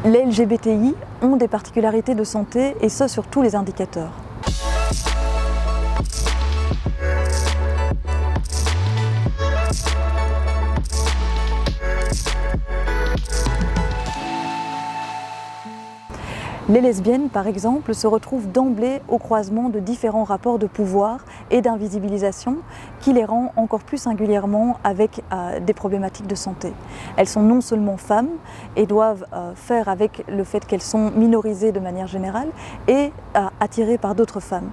Les LGBTI ont des particularités de santé et ce sur tous les indicateurs. Les lesbiennes, par exemple, se retrouvent d'emblée au croisement de différents rapports de pouvoir et d'invisibilisation qui les rend encore plus singulièrement avec des problématiques de santé. Elles sont non seulement femmes et doivent faire avec le fait qu'elles sont minorisées de manière générale et attirées par d'autres femmes.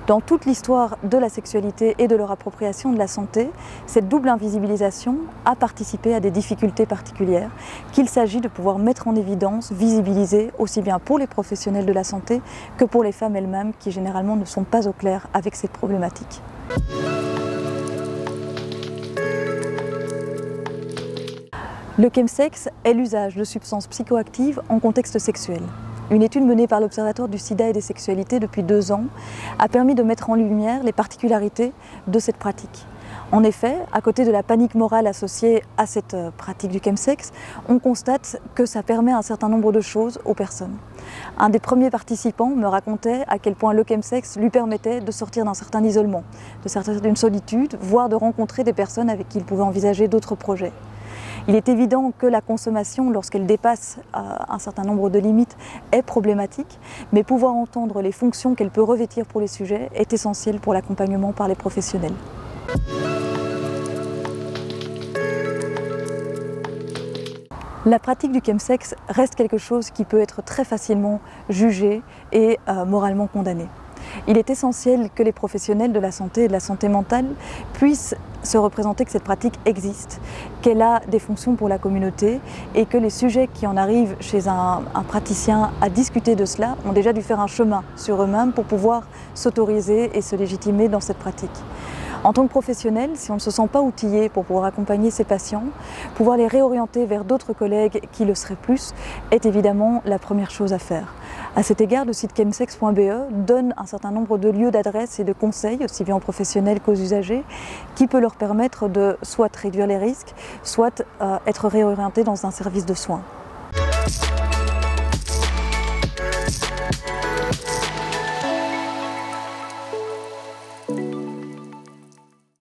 Dans toute l'histoire de la sexualité et de leur appropriation de la santé, cette double invisibilisation a participé à des difficultés particulières qu'il s'agit de pouvoir mettre en évidence, visibiliser aussi bien pour les professionnels de la santé que pour les femmes elles-mêmes qui généralement ne sont pas au clair avec cette problématique. Le chemsex est l'usage de substances psychoactives en contexte sexuel. Une étude menée par l'Observatoire du sida et des sexualités depuis 2 ans a permis de mettre en lumière les particularités de cette pratique. En effet, à côté de la panique morale associée à cette pratique du chemsex, on constate que ça permet un certain nombre de choses aux personnes. Un des premiers participants me racontait à quel point le chemsex lui permettait de sortir d'un certain isolement, de sortir d'une solitude, voire de rencontrer des personnes avec qui il pouvait envisager d'autres projets. Il est évident que la consommation, lorsqu'elle dépasse un certain nombre de limites, est problématique, mais pouvoir entendre les fonctions qu'elle peut revêtir pour les sujets est essentiel pour l'accompagnement par les professionnels. La pratique du chemsex reste quelque chose qui peut être très facilement jugé et moralement condamné. Il est essentiel que les professionnels de la santé et de la santé mentale puissent se représenter que cette pratique existe, qu'elle a des fonctions pour la communauté et que les sujets qui en arrivent chez un praticien à discuter de cela ont déjà dû faire un chemin sur eux-mêmes pour pouvoir s'autoriser et se légitimer dans cette pratique. En tant que professionnel, si on ne se sent pas outillé pour pouvoir accompagner ces patients, pouvoir les réorienter vers d'autres collègues qui le seraient plus est évidemment la première chose à faire. À cet égard, le site chemsex.be donne un certain nombre de lieux d'adresse et de conseils, aussi bien aux professionnels qu'aux usagers, qui peut leur permettre de soit réduire les risques, soit être réorientés dans un service de soins.